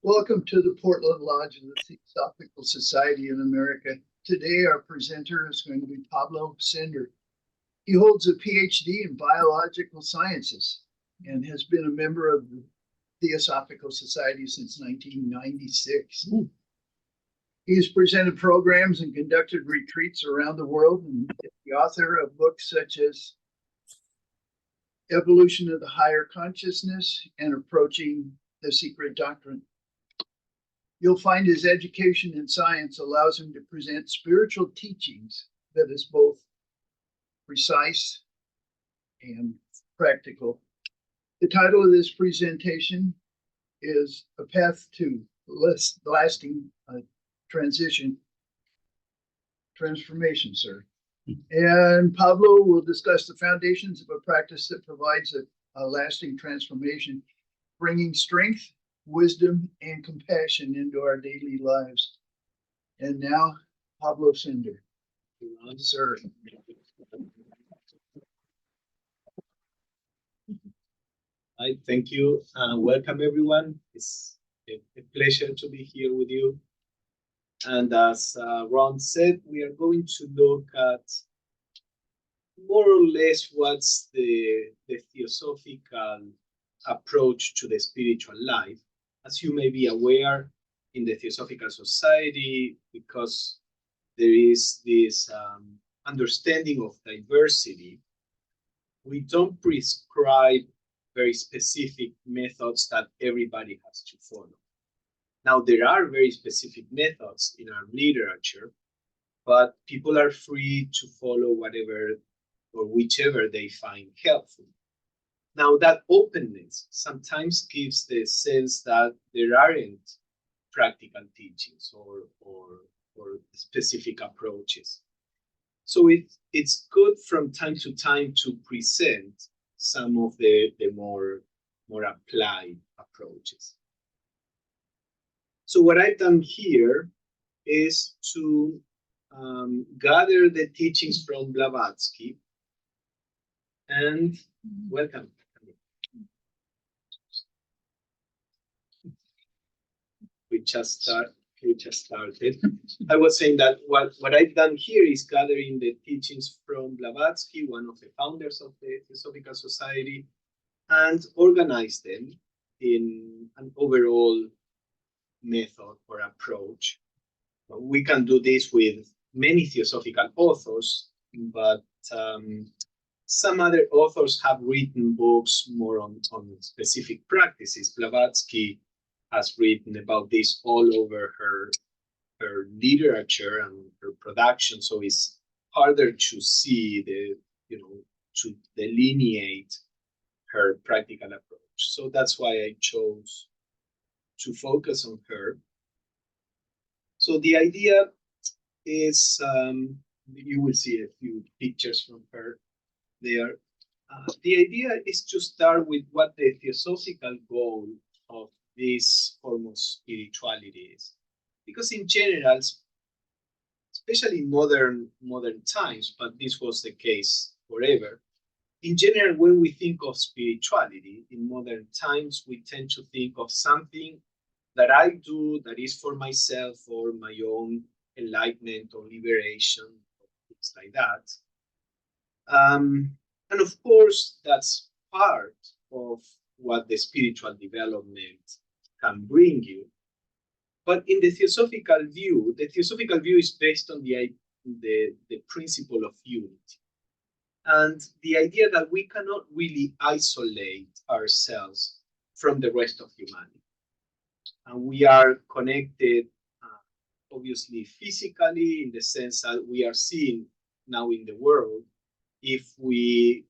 Welcome to the Portland Lodge of the Theosophical Society in America. Today, our presenter is going to be Pablo Sender. He holds a PhD in biological sciences and has been a member of the Theosophical Society since 1996. He has presented programs and conducted retreats around the world, and is the author of books such as Evolution of the Higher Consciousness and Approaching the Secret Doctrine. You'll find his education in science allows him to present spiritual teachings that is both precise and practical. The title of this presentation is A Path to Lasting Transformation, sir. And Pablo will discuss the foundations of a practice that provides a lasting transformation, bringing strength, wisdom, and compassion into our daily lives. And now, Pablo Sender. Sir. Hi, thank you. Welcome, everyone. It's a pleasure to be here with you. And as Ron said, we are going to look at more or less what's the theosophical approach to the spiritual life. As you may be aware, in the Theosophical Society, because there is this understanding of diversity, we don't prescribe very specific methods that everybody has to follow. Now, there are very specific methods in our literature, but people are free to follow whatever or whichever they find helpful. Now, that openness sometimes gives the sense that there aren't practical teachings or specific approaches. So it's good from time to time to present some of the more applied approaches. So what I've done here is to gather the teachings from Blavatsky, and welcome. We just started. I was saying that what I've done here is gathering the teachings from Blavatsky, one of the founders of the Theosophical Society, and organize them in an overall method or approach. We can do this with many theosophical authors, but some other authors have written books more on specific practices. Blavatsky has written about this all over her literature and her production, so it's harder to see to delineate her practical approach. So that's why I chose to focus on her. So the idea is, you will see a few pictures from her there. The idea is to start with what the theosophical goal of this form of spirituality is. Because in general, especially in modern times, but this was the case forever, in general, when we think of spirituality in modern times, we tend to think of something that I do that is for myself or my own enlightenment or liberation, or things like that. And of course, that's part of what the spiritual development can bring you. But in the theosophical view is based on the principle of unity. And the idea that we cannot really isolate ourselves from the rest of humanity. And we are connected, obviously, physically, in the sense that we are seeing now in the world, if we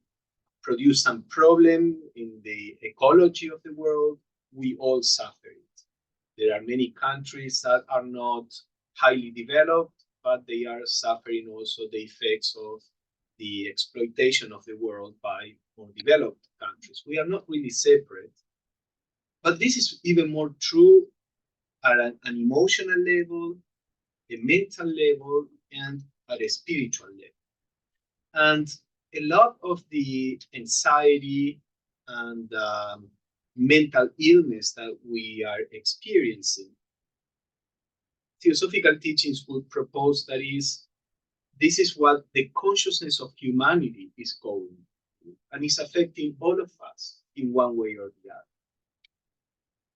produce some problem in the ecology of the world, we all suffer it. There are many countries that are not highly developed, but they are suffering also the effects of the exploitation of the world by more developed countries. We are not really separate. But this is even more true at an emotional level, a mental level, and at a spiritual level. And a lot of the anxiety and mental illness that we are experiencing, Theosophical teachings would propose that this is what the consciousness of humanity is going through, and is affecting all of us in one way or the other.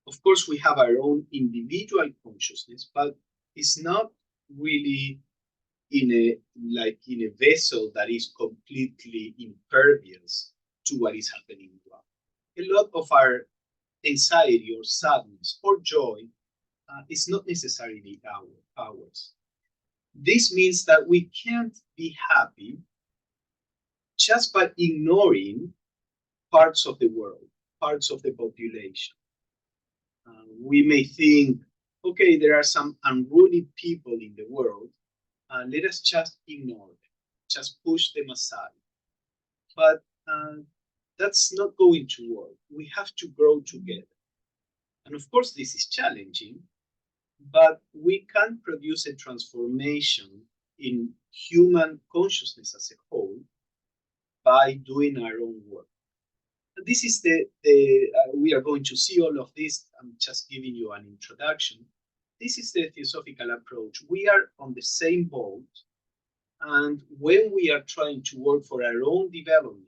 Of course, we have our own individual consciousness, but it's not really in a vessel that is completely impervious to what is happening around. A lot of our anxiety or sadness or joy is not necessarily ours. This means that we can't be happy just by ignoring parts of the world, parts of the population. We may think, okay, there are some unruly people in the world, let us just ignore them, just push them aside. But that's not going to work. We have to grow together. And of course, this is challenging, but we can produce a transformation in human consciousness as a whole by doing our own work. This is we are going to see all of this. I'm just giving you an introduction. This is the theosophical approach. We are on the same boat, and when we are trying to work for our own development,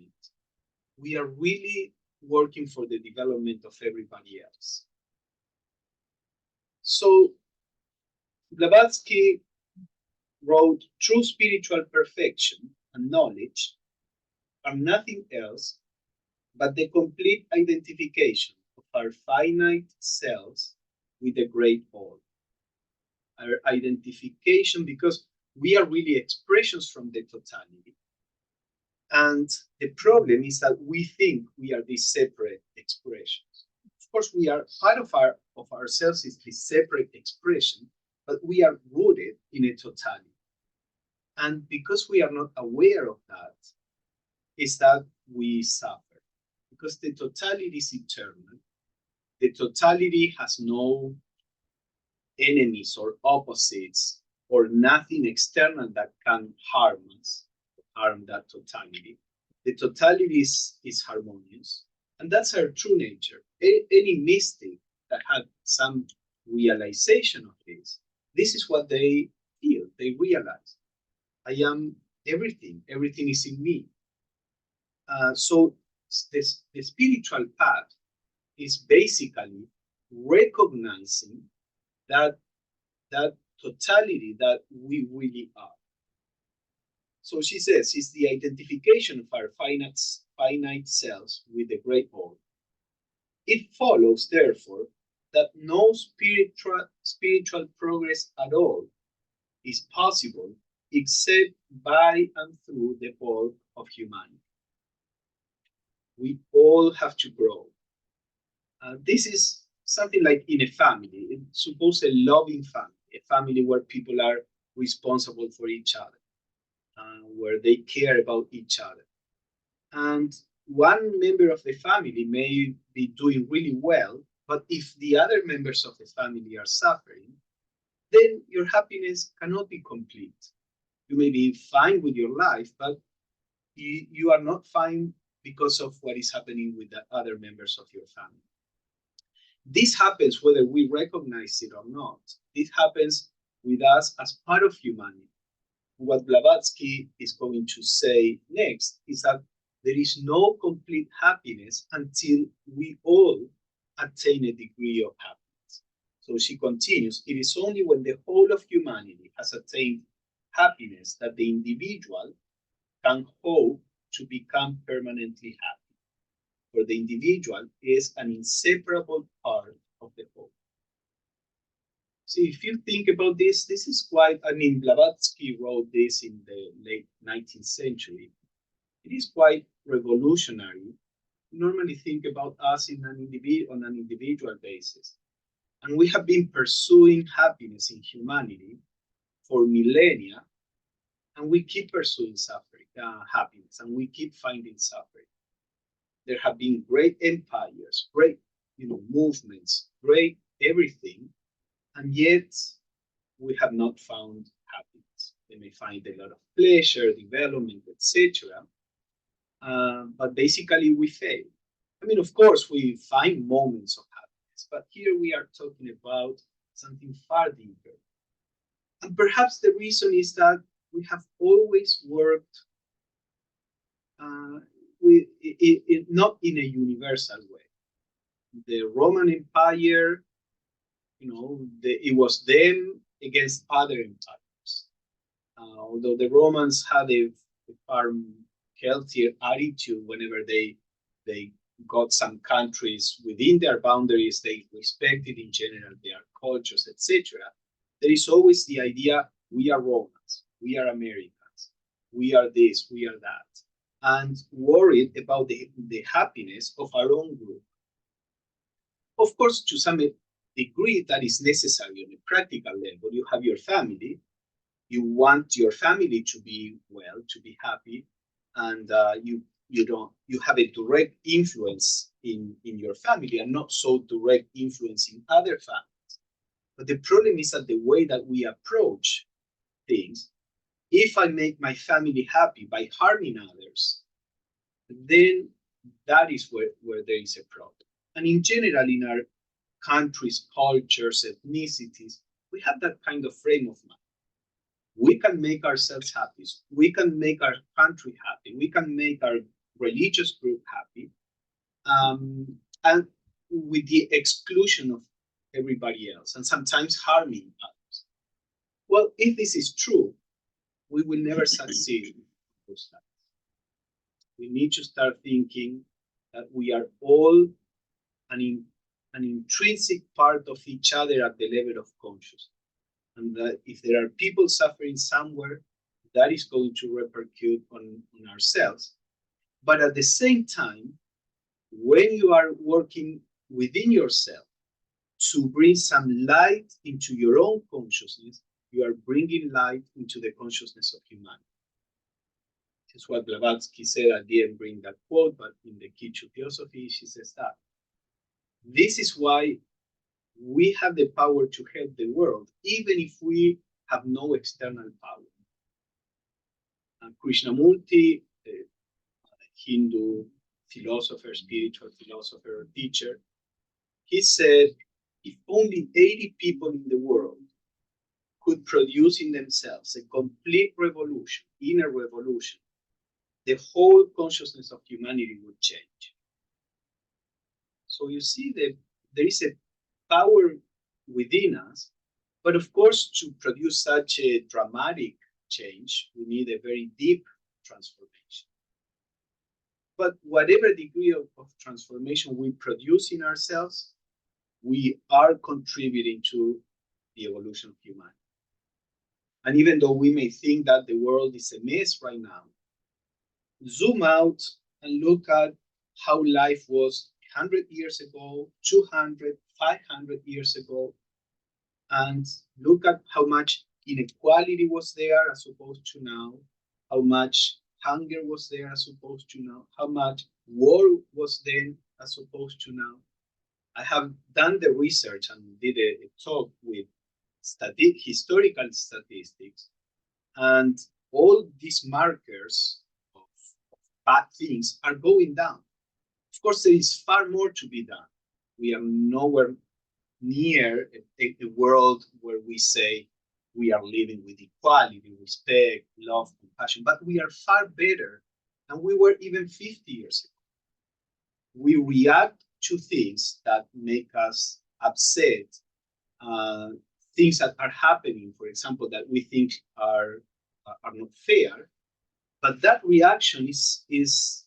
we are really working for the development of everybody else. So Blavatsky wrote, true spiritual perfection and knowledge are nothing else but the complete identification of our finite selves with the great all. Our identification, because we are really expressions from the totality. And the problem is that we think we are these separate expressions. Of course, we are part of ourselves is this separate expression, but we are rooted in a totality. And because we are not aware of that, is that we suffer. Because the totality is eternal. The totality has no enemies or opposites or nothing external that can harm us, harm that totality. The totality is harmonious. And that's our true nature. Any mystic that had some realization of this is what they feel, they realize. I am everything, everything is in me. So the spiritual path is basically recognizing that totality that we really are. So she says it's the identification of our finite selves with the great all. It follows, therefore, that no spiritual progress at all is possible except by and through the bulk of humanity. We all have to grow. This is something like in a family. Suppose a loving family, a family where people are responsible for each other, where they care about each other. And one member of the family may be doing really well, but if the other members of the family are suffering, then your happiness cannot be complete. You may be fine with your life, but you are not fine because of what is happening with the other members of your family. This happens whether we recognize it or not. It happens with us as part of humanity. What Blavatsky is going to say next is that there is no complete happiness until we all attain a degree of happiness. So she continues, it is only when the whole of humanity has attained happiness that the individual can hope to become permanently happy. For the individual is an inseparable part of the whole. See, if you think about this, this is quite, Blavatsky wrote this in the late 19th century. It is quite revolutionary. We normally think about us on an individual basis. And we have been pursuing happiness in humanity for millennia, and we keep pursuing happiness, and we keep finding suffering. There have been great empires, great movements, great everything, and yet we have not found happiness. They may find a lot of pleasure, development, etc. But basically we fail. I mean, of course, we find moments of happiness, but here we are talking about something far deeper. And perhaps the reason is that we have always worked not in a universal way. The Roman Empire, it was them against other empires. Although the Romans had a far healthier attitude whenever they got some countries within their boundaries, they respected in general their cultures, etc. There is always the idea, we are Romans, we are Americans, we are this, we are that, and worried about the happiness of our own group. Of course, to some degree, that is necessary on a practical level. You have your family, you want your family to be well, to be happy, and you have a direct influence in your family and not so direct influence in other families. But the problem is that the way that we approach things, if I make my family happy by harming others, then that is where there is a problem. And in general, in our countries, cultures, ethnicities, we have that kind of frame of mind. We can make ourselves happy. We can make our country happy. We can make our religious group happy, and with the exclusion of everybody else, and sometimes harming others. Well, if this is true, we will never succeed in those lives. We need to start thinking that we are all an intrinsic part of each other at the level of consciousness. And that if there are people suffering somewhere, that is going to repercute on ourselves. But at the same time, when you are working within yourself to bring some light into your own consciousness, you are bringing light into the consciousness of humanity. This is what Blavatsky said. I didn't bring that quote, but in the key to Theosophy, she says that. This is why we have the power to help the world, even if we have no external power. And Krishnamurti, the Hindu philosopher, spiritual philosopher, teacher, he said, if only 80 people in the world could produce in themselves a complete revolution, inner revolution, the whole consciousness of humanity would change. So you see that there is a power within us, but of course, to produce such a dramatic change, we need a very deep transformation. But whatever degree of transformation we produce in ourselves, we are contributing to the evolution of humanity. And even though we may think that the world is a mess right now, zoom out and look at how life was 100 years ago, 200, 500 years ago, and look at how much inequality was there as opposed to now, how much hunger was there as opposed to now, how much war was then as opposed to now. I have done the research and did a talk with historical statistics, and all these markers of bad things are going down. Of course, there is far more to be done. We are nowhere near a world where we say we are living with equality, respect, love, compassion, but we are far better than we were even 50 years ago. We react to things that make us upset, things that are happening, for example, that we think are not fair, but that reaction is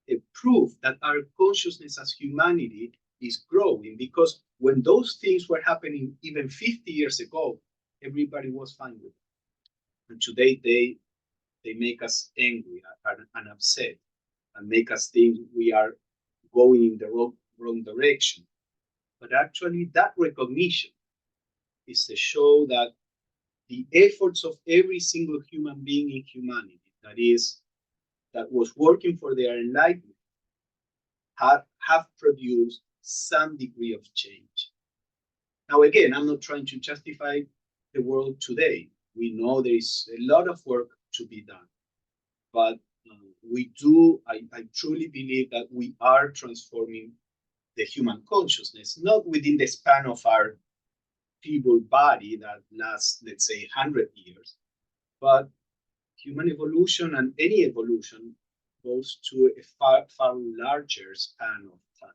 a proof that our consciousness as humanity is growing, because when those things were happening even 50 years ago, everybody was fine with it. And today they make us angry and upset and make us think we are going in the wrong direction. But actually that recognition is to show that the efforts of every single human being in humanity that was working for their enlightenment have produced some degree of change. Now, again, I'm not trying to justify the world today. We know there is a lot of work to be done, but I truly believe that we are transforming the human consciousness, not within the span of our feeble body that lasts, let's say, 100 years, but human evolution and any evolution goes to a far larger span of time.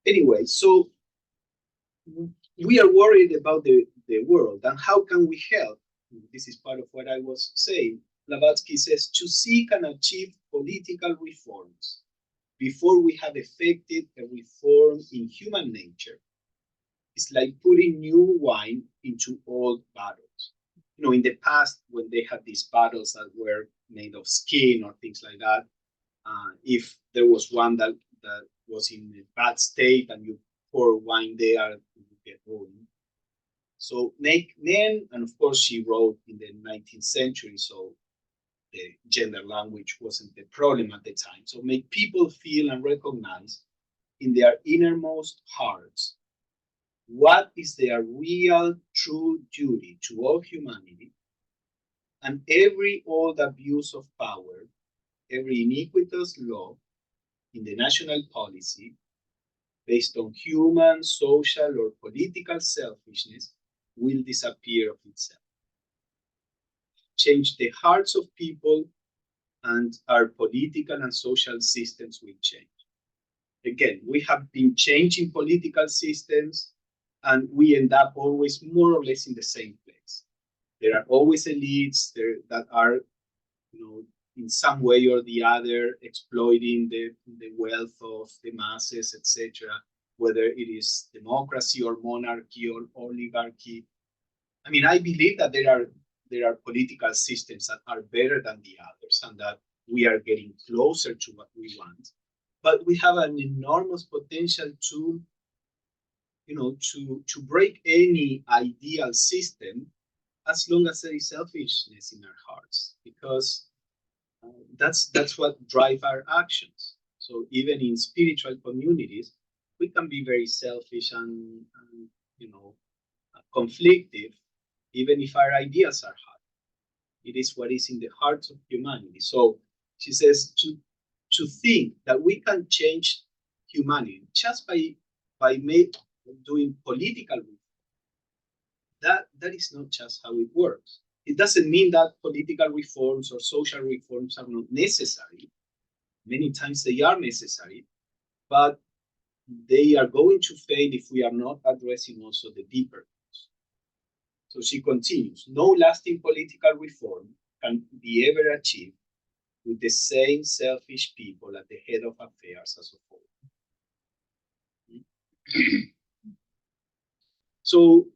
Anyway, so we are worried about the world and how can we help? This is part of what I was saying. Blavatsky says to seek and achieve political reforms before we have effected a reform in human nature. It's like putting new wine into old bottles. You know, in the past, when they had these bottles that were made of skin or things like that, if there was one that was in a bad state and you pour wine there, it would get ruined. So make men, and of course she wrote in the 19th century, so the gender language wasn't the problem at the time. So make people feel and recognize in their innermost hearts what is their real true duty to all humanity, and every old abuse of power, every iniquitous law in the national policy based on human, social, or political selfishness will disappear of itself. Change the hearts of people and our political and social systems will change. Again, we have been changing political systems and we end up always more or less in the same place. There are always elites there that are, in some way or the other, exploiting the wealth of the masses, etc., whether it is democracy or monarchy or oligarchy. I mean, I believe that there are political systems that are better than the others and that we are getting closer to what we want. But we have an enormous potential to, to break any ideal system as long as there is selfishness in our hearts, because that's what drives our actions. So even in spiritual communities, we can be very selfish and conflictive, even if our ideas are hard. It is what is in the hearts of humanity. So she says to think that we can change humanity just by doing political reform. That is not just how it works. It doesn't mean that political reforms or social reforms are not necessary. Many times they are necessary, but they are going to fade if we are not addressing also the deeper cause. So she continues, no lasting political reform can be ever achieved with the same selfish people at the head of affairs as a whole. So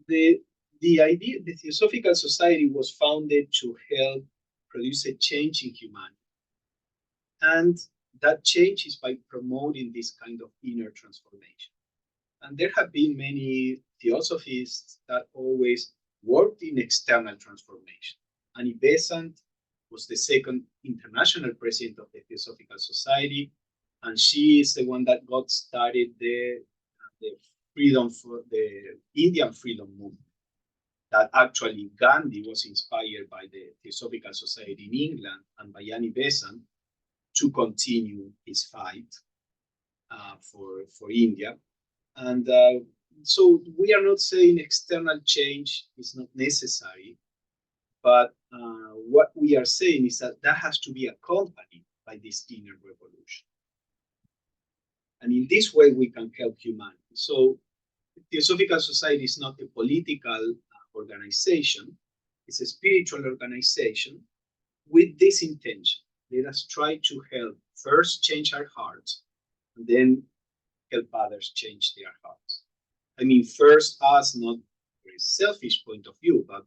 the idea, the Theosophical Society was founded to help produce a change in humanity. And that change is by promoting this kind of inner transformation. And there have been many theosophists that always worked in external transformation. Annie Besant was the second international president of the Theosophical Society, and she is the one that got started the freedom for the Indian freedom movement. That actually Gandhi was inspired by the Theosophical Society in England and by Annie Besant to continue his fight for India. And so we are not saying external change is not necessary, but what we are saying is that has to be accompanied by this inner revolution. And in this way, we can help humanity. So the Theosophical Society is not a political organization. It's a spiritual organization with this intention. Let us try to help first change our hearts and then help others change their hearts. I mean, first us, not from a selfish point of view, but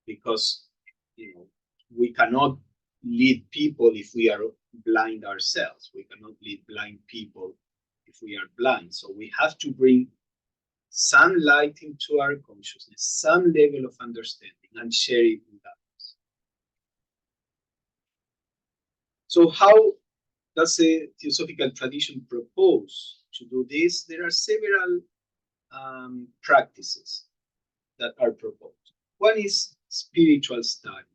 because we cannot lead people if we are blind ourselves. We cannot lead blind people if we are blind. So we have to bring some light into our consciousness, some level of understanding, and share it with others. So how does the Theosophical tradition propose to do this? There are several practices that are proposed. One is spiritual study.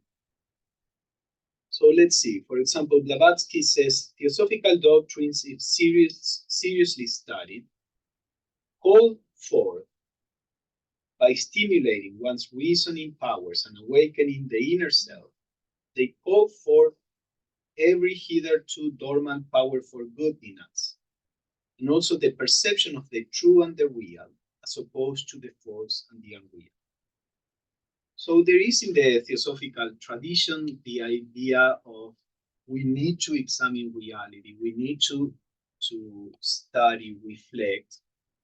So let's see. For example, Blavatsky says theosophical doctrines, if seriously studied, call forth by stimulating one's reasoning powers and awakening the inner self. They call forth every hitherto dormant power for good in us, and also the perception of the true and the real, as opposed to the false and the unreal. So there is in the theosophical tradition the idea of we need to examine reality, we need to study, reflect,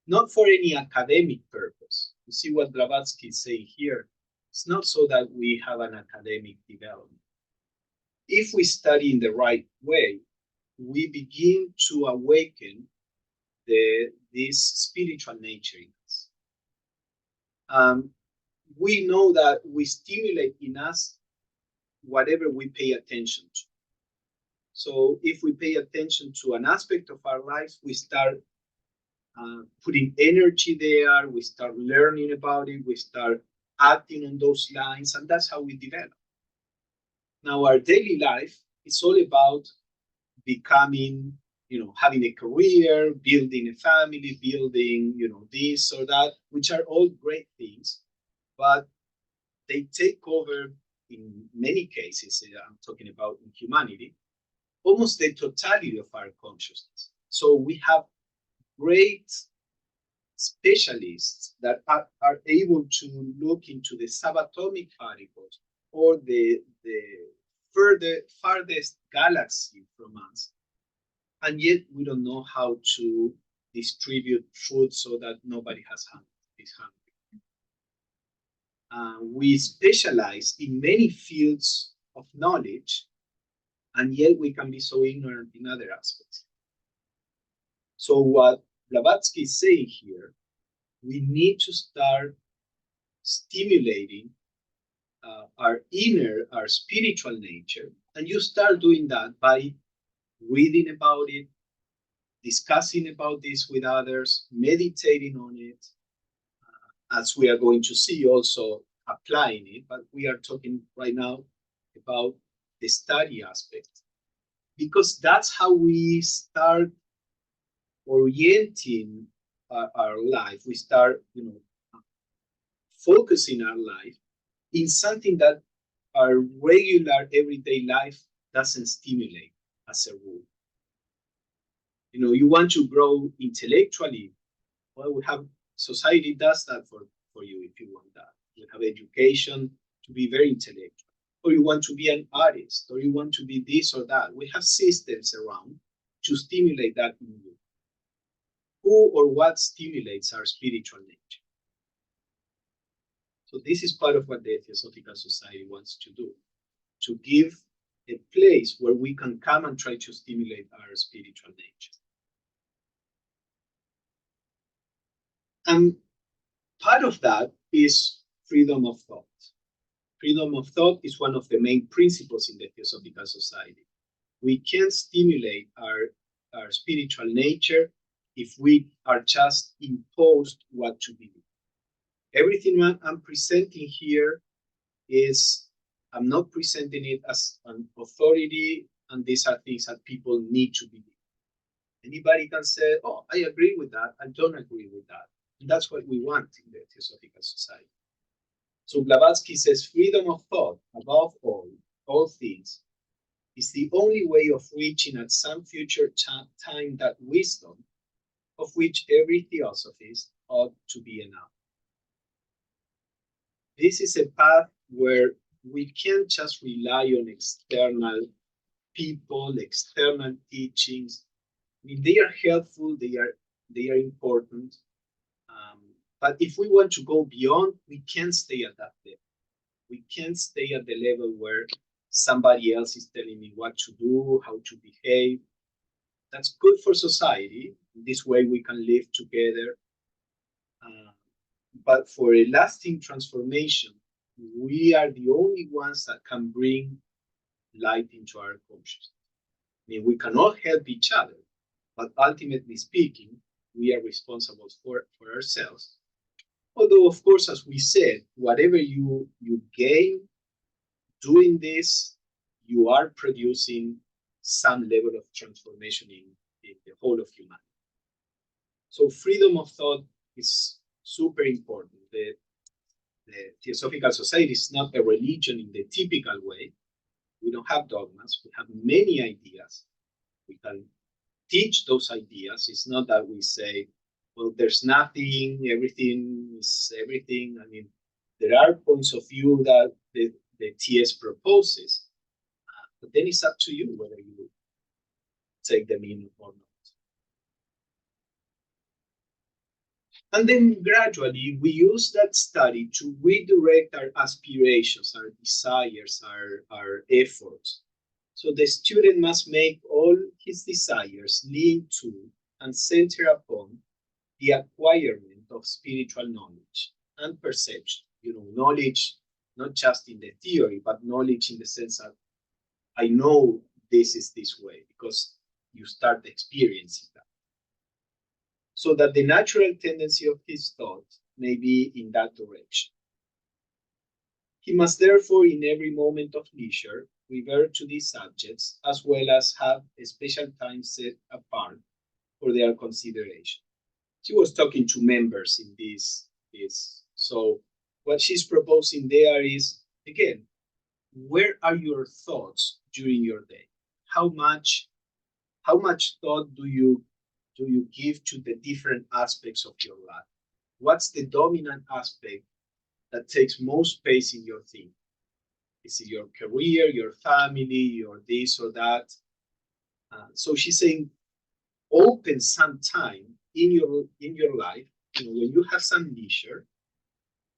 not for any academic purpose. You see what Blavatsky is saying here. It's not so that we have an academic development. If we study in the right way, we begin to awaken this spiritual nature in us. We know that we stimulate in us whatever we pay attention to. So if we pay attention to an aspect of our lives, we start putting energy there, we start learning about it, we start acting on those lines, and that's how we develop. Now, our daily life is all about becoming, having a career, building a family, building, this or that, which are all great things, but they take over, in many cases, I'm talking about in humanity, almost the totality of our consciousness. So we have great specialists that are able to look into the subatomic particles or the farthest galaxy from us, and yet we don't know how to distribute food so that nobody is hungry. We specialize in many fields of knowledge, and yet we can be so ignorant in other aspects. So what Blavatsky is saying here, we need to start stimulating our spiritual nature, and you start doing that by reading about it, discussing about this with others, meditating on it, as we are going to see, also applying it, but we are talking right now about the study aspect, because that's how we start orienting our life. We start, focusing our life in something that our regular everyday life doesn't stimulate as a rule. You want to grow intellectually. Well, we have society does that for you if you want that. You have education to be very intellectual, or you want to be an artist, or you want to be this or that. We have systems around to stimulate that in you. Who or what stimulates our spiritual nature? So this is part of what the Theosophical Society wants to do, to give a place where we can come and try to stimulate our spiritual nature. And part of that is freedom of thought. Freedom of thought is one of the main principles in the Theosophical Society. We can stimulate our spiritual nature if we are just imposed what to believe. Everything I'm presenting here is, I'm not presenting it as an authority, and these are things that people need to believe. Anybody can say, oh, I agree with that, I don't agree with that. And that's what we want in the Theosophical Society. So Blavatsky says freedom of thought, above all things, is the only way of reaching at some future time that wisdom, of which every theosophist ought to be enough. This is a path where we can't just rely on external people, external teachings. I mean, they are helpful, they are important. But if we want to go beyond, we can't stay at that level. We can't stay at the level where somebody else is telling me what to do, how to behave. That's good for society. This way we can live together. But for a lasting transformation, we are the only ones that can bring light into our consciousness. I mean, we cannot help each other, but ultimately speaking, we are responsible for ourselves. Although, of course, as we said, whatever you gain doing this, you are producing some level of transformation in the whole of humanity. So freedom of thought is super important. The Theosophical Society is not a religion in the typical way. We don't have dogmas. We have many ideas. We can teach those ideas. It's not that we say, well, there's nothing, everything is everything. I mean, there are points of view that the TS proposes, but then it's up to you whether you take them in or not. And then gradually, we use that study to redirect our aspirations, our desires, our efforts. So the student must make all his desires lean to and center upon the acquirement of spiritual knowledge and perception. Knowledge not just in the theory, but knowledge in the sense that I know this is this way, because you start experiencing that. So that the natural tendency of his thought may be in that direction. He must therefore, in every moment of leisure, revert to these subjects, as well as have a special time set apart for their consideration. She was talking to members in this. So what she's proposing there is, again, where are your thoughts during your day? How much thought do you give to the different aspects of your life? What's the dominant aspect that takes most space in your thinking? Is it your career, your family, your this or that? So she's saying, open some time in your life, when you have some leisure,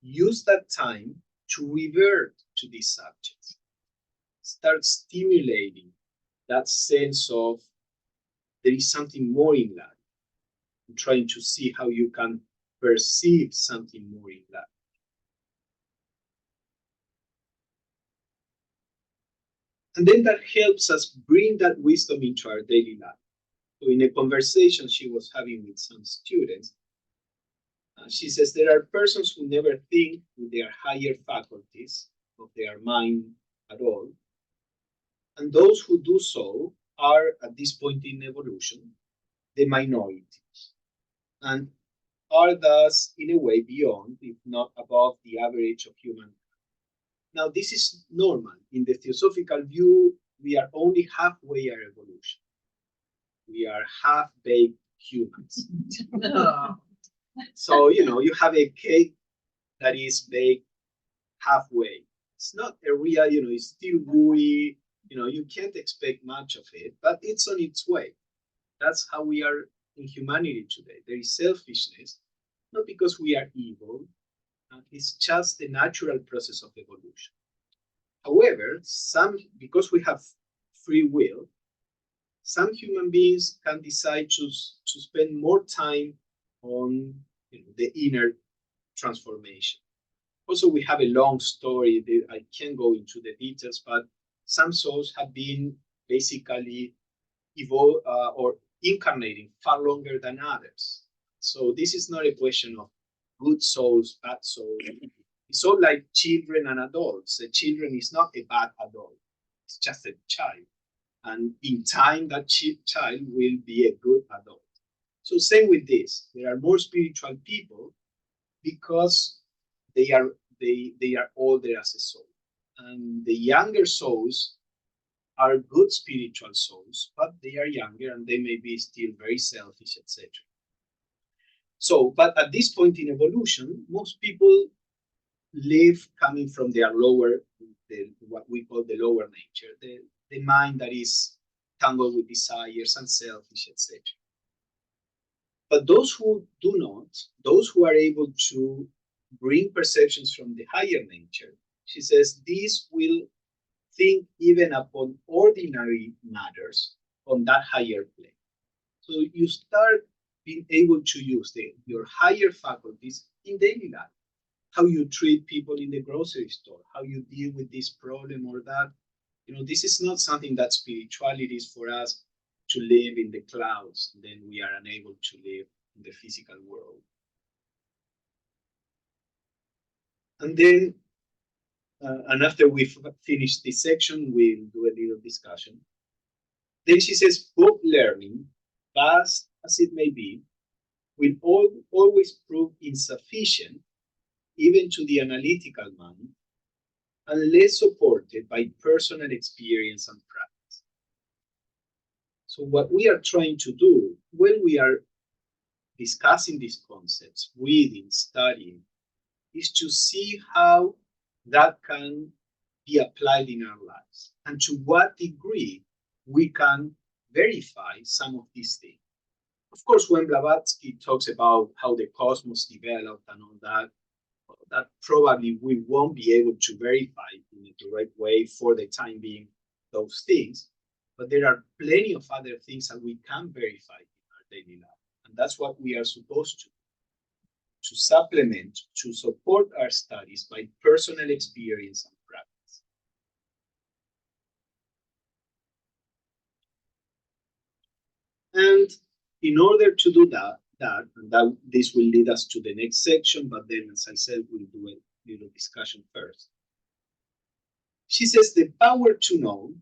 use that time to revert to these subjects. Start stimulating that sense of there is something more in life. And trying to see how you can perceive something more in life. And then that helps us bring that wisdom into our daily life. So in a conversation she was having with some students, she says there are persons who never think with their higher faculties of their mind at all. And those who do so are, at this point in evolution, the minority, and are thus, in a way, beyond, if not above, the average of humankind. Now, this is normal. In the theosophical view, we are only halfway our evolution. We are half-baked humans. So, you have a cake that is baked halfway. It's not a real, it's still gooey. You can't expect much of it, but it's on its way. That's how we are in humanity today. There is selfishness, not because we are evil. It's just the natural process of evolution. However, because we have free will, some human beings can decide to spend more time on the inner transformation. Also, we have a long story. I can't go into the details, but some souls have been basically or incarnating far longer than others. So this is not a question of good souls, bad souls. It's all like children and adults. A children is not a bad adult. It's just a child. And in time, that child will be a good adult. So same with this. There are more spiritual people because they are older as a soul. And the younger souls are good spiritual souls, but they are younger and they may be still very selfish, etc. So, but at this point in evolution, most people live coming from their what we call the lower nature, the mind that is tangled with desires and selfish, etc. But those who do not, those who are able to bring perceptions from the higher nature, she says, these will think even upon ordinary matters on that higher plane. So you start being able to use your higher faculties in daily life. How you treat people in the grocery store, how you deal with this problem or that. This is not something that spirituality is for us to live in the clouds, and then we are unable to live in the physical world. And then And after we finish this section, we'll do a little discussion. Then she says, book learning, vast as it may be, will always prove insufficient, even to the analytical mind, unless supported by personal experience and practice. So what we are trying to do when we are discussing these concepts, reading, studying, is to see how that can be applied in our lives and to what degree we can verify some of these things. Of course, when Blavatsky talks about how the cosmos developed and all that, that probably we won't be able to verify in a direct way for the time being those things. But there are plenty of other things that we can verify in our daily life. And that's what we are supposed to supplement, to support our studies by personal experience and practice. And in order to do that, this will lead us to the next section, but then, as I said, we'll do a little discussion first. She says the power to know,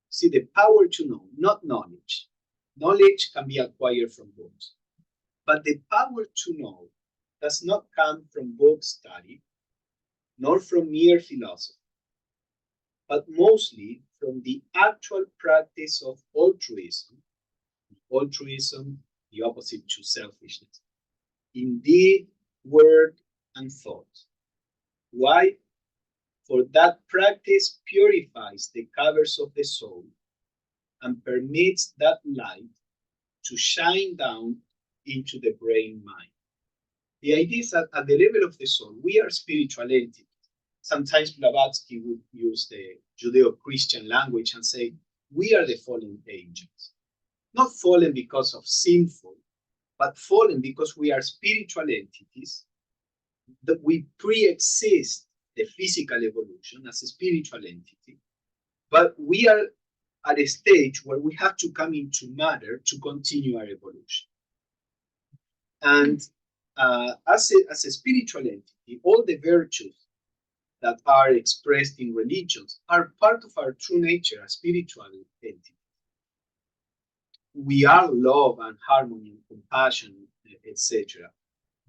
see, the power to know, not knowledge. Knowledge can be acquired from books, but the power to know does not come from book study, nor from mere philosophy, but mostly from the actual practice of altruism, the opposite to selfishness, in deed, word, and thought. Why? For that practice purifies the covers of the soul and permits that light to shine down into the brain mind. The idea is that at the level of the soul, we are spiritual entities. Sometimes Blavatsky would use the Judeo-Christian language and say, we are the fallen angels. Not fallen because of sinful, but fallen because we are spiritual entities, that we pre-exist the physical evolution as a spiritual entity, but we are at a stage where we have to come into matter to continue our evolution. And as a spiritual entity, all the virtues that are expressed in religions are part of our true nature as spiritual entities. We are love and harmony and compassion, etc.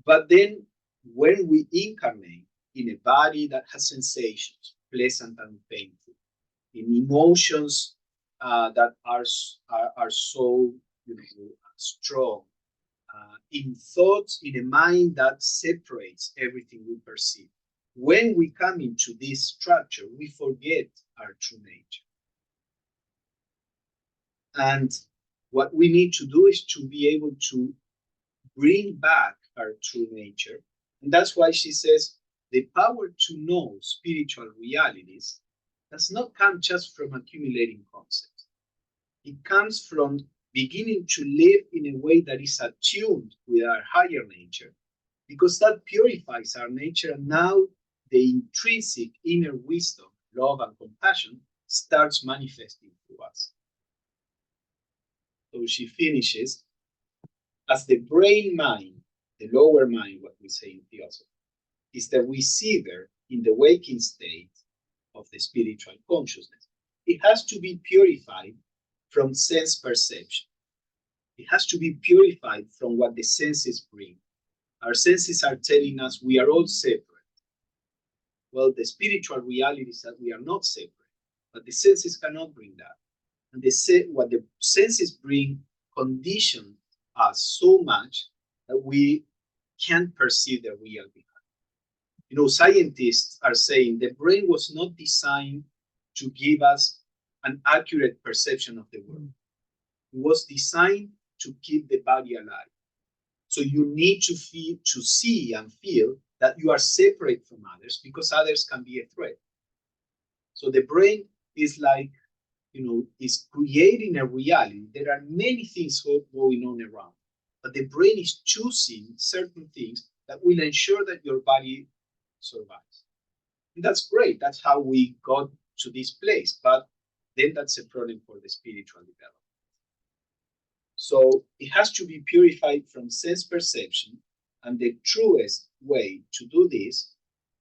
But then when we incarnate in a body that has sensations, pleasant and painful, in emotions that are so strong, in thoughts, in a mind that separates everything we perceive. When we come into this structure, we forget our true nature. And what we need to do is to be able to bring back our true nature. And that's why she says the power to know spiritual realities does not come just from accumulating concepts. It comes from beginning to live in a way that is attuned with our higher nature, because that purifies our nature, and now the intrinsic inner wisdom, love and compassion starts manifesting through us. So she finishes, as the brain mind, the lower mind, what we say in Theosophy, is the receiver in the waking state of the spiritual consciousness. It has to be purified from sense perception. It has to be purified from what the senses bring. Our senses are telling us we are all separate. Well, the spiritual reality is that we are not separate, but the senses cannot bring that. And what the senses bring condition us so much that we can't perceive the real behind. Scientists are saying the brain was not designed to give us an accurate perception of the world. It was designed to keep the body alive. So you need to see and feel that you are separate from others, because others can be a threat. So the brain is like, is creating a reality. There are many things going on around, but the brain is choosing certain things that will ensure that your body survives. And that's great. That's how we got to this place. But then that's a problem for the spiritual development. So it has to be purified from sense perception. And the truest way to do this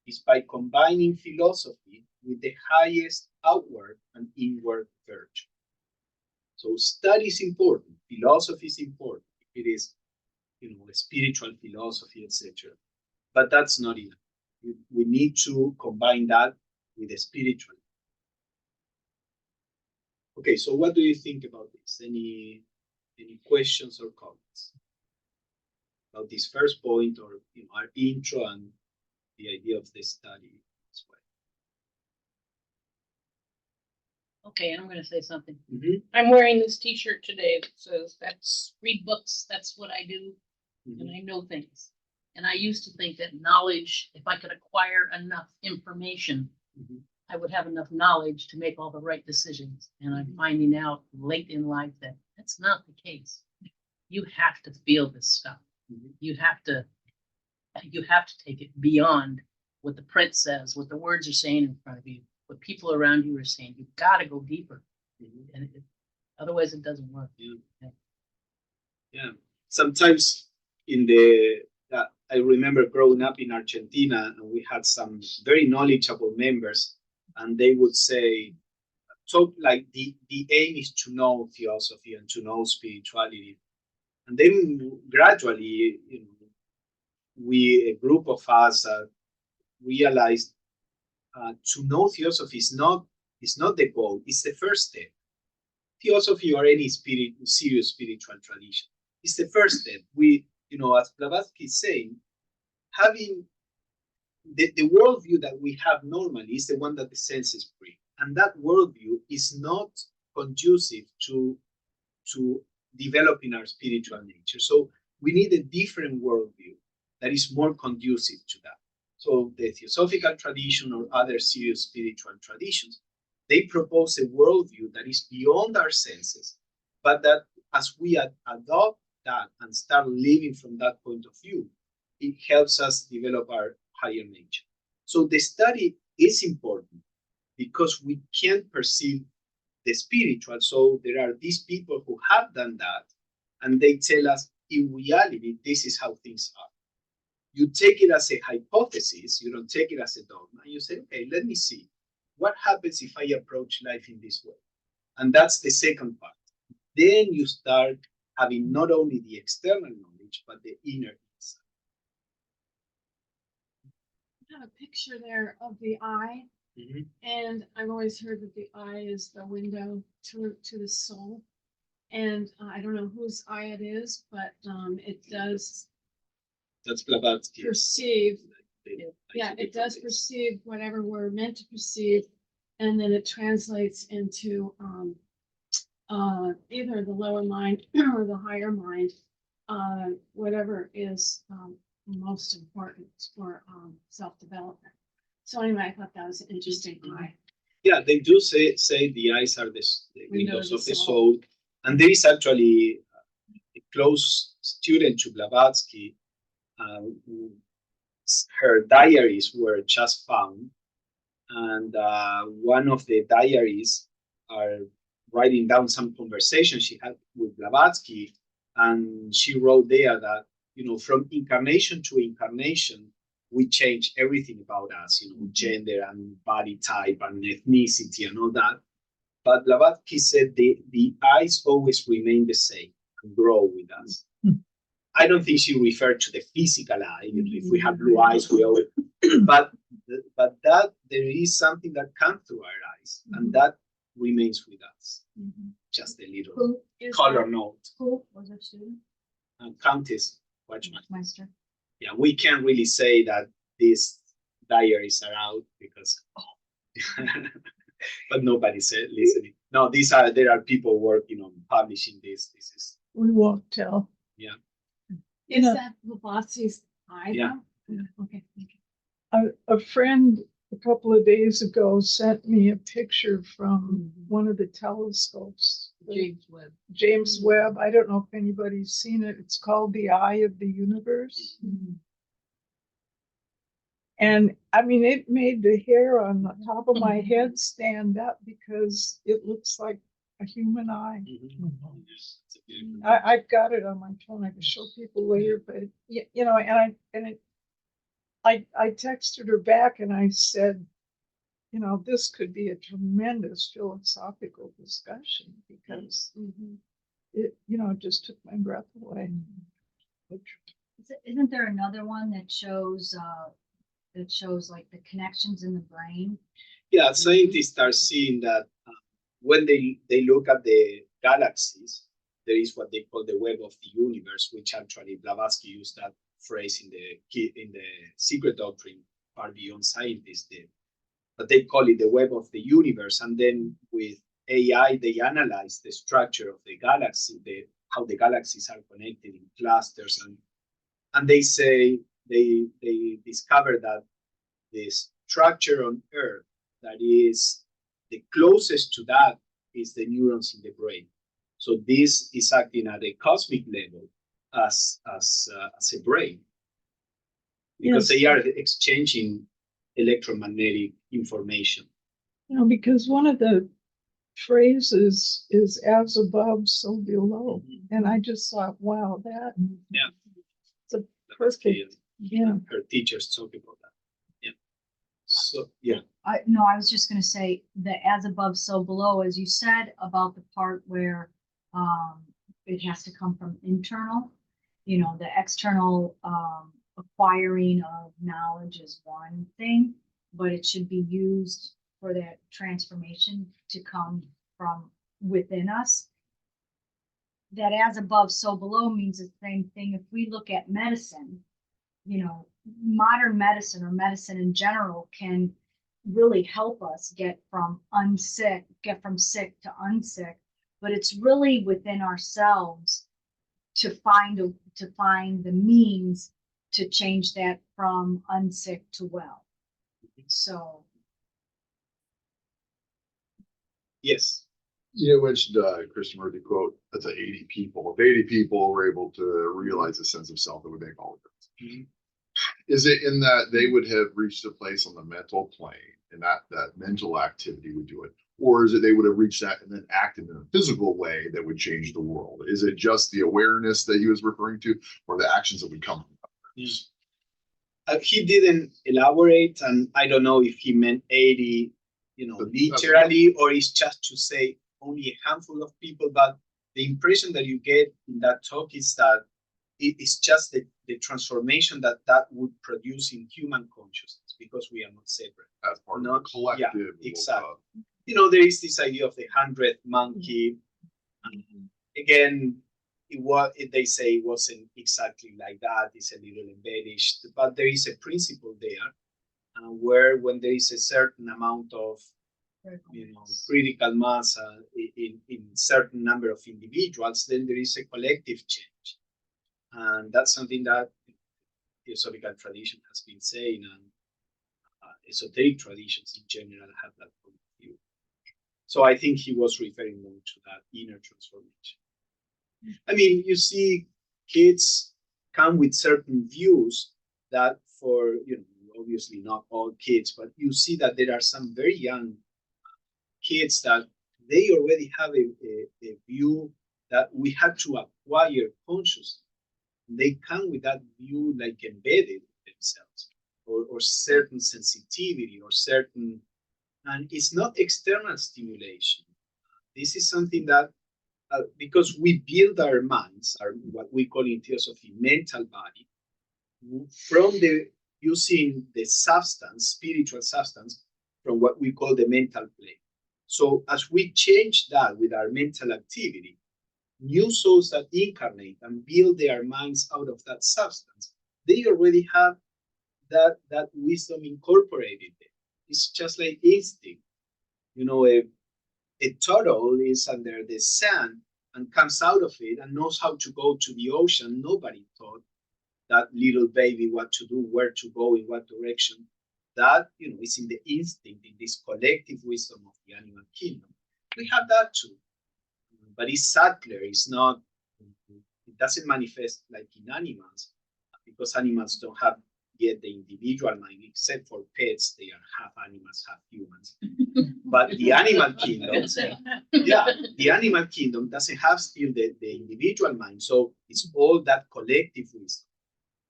is by combining philosophy with the highest outward and inward virtue. So study is important, philosophy is important. It is, spiritual philosophy, etc. But that's not enough. We need to combine that with the spiritual. Okay, so what do you think about this? Any questions or comments about this first point, or our intro and the idea of the study as well? Okay, I'm going to say something. Mm-hmm. I'm wearing this T-shirt today that says, "That's read books. That's what I do, and I know things." And I used to think that knowledge, if I could acquire enough information, I would have enough knowledge to make all the right decisions. And I'm finding out late in life that that's not the case. You have to feel this stuff. You have to take it beyond what the print says, what the words are saying in front of you, what people around you are saying. You've got to go deeper, and otherwise it doesn't work. Yeah. Sometimes I remember growing up in Argentina, and we had some very knowledgeable members, and they would say, like the aim is to know theosophy and to know spirituality. And then gradually, a group of us realized to know theosophy is not the goal, it's the first step. Theosophy or any serious spiritual tradition, it's the first step. As Blavatsky is saying, having the worldview that we have normally is the one that the senses bring. And that worldview is not conducive to developing our spiritual nature. So we need a different worldview that is more conducive to that. So the Theosophical tradition or other serious spiritual traditions, they propose a worldview that is beyond our senses, but that as we adopt that and start living from that point of view, it helps us develop our higher nature. So the study is important because we can't perceive the spiritual. So there are these people who have done that, and they tell us, in reality, this is how things are. You take it as a hypothesis, you don't take it as a dogma, and you say, okay, let me see. What happens if I approach life in this way? And that's the second part. Then you start having not only the external knowledge, but the inner insight. I have a picture there of the eye, and I've always heard that the eye is the window to the soul. And I don't know whose eye it is, but it does. That's Blavatsky. Perceive. Yeah, it does perceive whatever we're meant to perceive, and then it translates into either the lower mind or the higher mind, whatever is most important for self-development. So anyway, I thought that was an interesting eye. Yeah, they do say the eyes are the windows of the soul. And there is actually a close student to Blavatsky. Her diaries were just found, and one of the diaries are writing down some conversation she had with Blavatsky, and she wrote there that, from incarnation to incarnation, we change everything about us, gender and body type and ethnicity and all that. But Blavatsky said the eyes always remain the same and grow with us. I don't think she referred to the physical eye. If we have blue eyes, we always, but that there is something that comes through our eyes, and that remains with us. Just a little color note. Who was her student? Countess Watchmeister. Meister. Yeah, we can't really say that these diaries are out because, but nobody's listening. No, there are people working on publishing this. This is. We won't tell. Yeah. Is that Blavatsky's eye? Yeah. Okay, thank you. A friend a couple of days ago sent me a picture from one of the telescopes. James Webb. I don't know if anybody's seen it. It's called The Eye of the Universe. And I mean, it made the hair on the top of my head stand up because it looks like a human eye. I've got it on my phone. I can show people later, but I texted her back and I said, you know, this could be a tremendous philosophical discussion because it, you know, just took my breath away. Isn't there another one that shows like the connections in the brain? Yeah, scientists are seeing that when they look at the galaxies, there is what they call the web of the universe, which actually Blavatsky used that phrase in the Secret Doctrine, far beyond scientists did. But they call it the web of the universe, and then with AI they analyze the structure of the galaxy, how the galaxies are connected in clusters, and they say they discover that the structure on Earth that is the closest to that is the neurons in the brain. So this is acting at a cosmic level as a brain, because Yes. they are exchanging electromagnetic information. You know, because one of the phrases is as above, so below. And I just thought, wow, that Yeah. it's a perfect, yeah. Her teachers talk about that. Yeah. So yeah. I was just gonna say the as above, so below, as you said about the part where it has to come from internal. You know, the external acquiring of knowledge is one thing, but it should be used for that transformation to come from within us. That as above, so below means the same thing. If we look at medicine, you know, modern medicine or medicine in general can really help us get from sick to unsick, but it's really within ourselves to find the means to change that from unsick to well. So Yes. You mentioned Christian Murphy quote, that's 80 people. If 80 people were able to realize a sense of self, it would make all the difference. Is it in that they would have reached a place on the mental plane and that mental activity would do it? Or is it they would have reached that and then acted in a physical way that would change the world? Is it just the awareness that he was referring to or the actions that would come from that? He didn't elaborate, and I don't know if he meant 80, you know, literally, or it's just to say only a handful of people. But the impression that you get in that talk is that it is just the transformation that would produce in human consciousness, because we are not separate. As part of the collective. Yeah, exactly. You know, there is this idea of the 100th monkey. Again, they say it wasn't exactly like that. It's a little embellished, but there is a principle there where when there is a certain amount of, you know, critical mass in certain number of individuals, then there is a collective change, and that's something that Theosophical tradition has been saying, and esoteric traditions in general have that point of view. So I think he was referring more to that inner transformation. I mean, you see kids come with certain views that for, you know, obviously not all kids, but you see that there are some very young kids that they already have a view that we had to acquire consciously. They come with that view like embedded in themselves, or certain sensitivity or certain, and it's not external stimulation. This is something that because we build our minds, what we call in Theosophy mental body, from using the substance, spiritual substance, from what we call the mental plane. So as we change that with our mental activity, new souls that incarnate and build their minds out of that substance, they already have that wisdom incorporated there. It's just like instinct. You know, a turtle is under the sand and comes out of it and knows how to go to the ocean. Nobody taught that little baby what to do, where to go, in what direction. That, you know, is in the instinct, in this collective wisdom of the animal kingdom. We have that too, but it's subtler. It's not. It doesn't manifest like in animals, because animals don't have yet the individual mind, except for pets. They are half animals, half humans. But the animal kingdom, the animal kingdom doesn't have still the individual mind. So it's all that collective wisdom.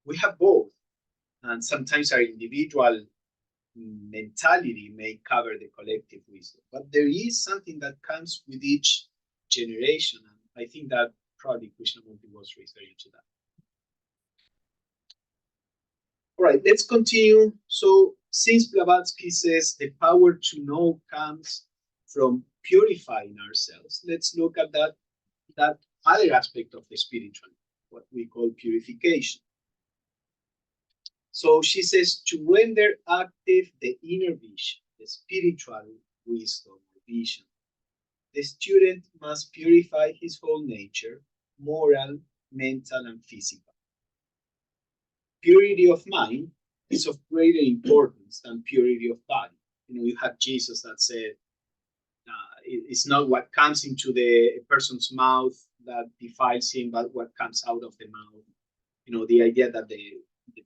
We have both. And sometimes our individual mentality may cover the collective wisdom. But there is something that comes with each generation. And I think that probably Krishnamurti was referring to that. All right, let's continue. So since Blavatsky says the power to know comes from purifying ourselves, let's look at that other aspect of the spiritual, what we call purification. So she says to render active the inner vision, the spiritual wisdom or vision, the student must purify his whole nature, moral, mental, and physical. Purity of mind is of greater importance than purity of body. You know, you have Jesus that said, it's not what comes into the person's mouth that defiles him, but what comes out of the mouth. You know, the idea that the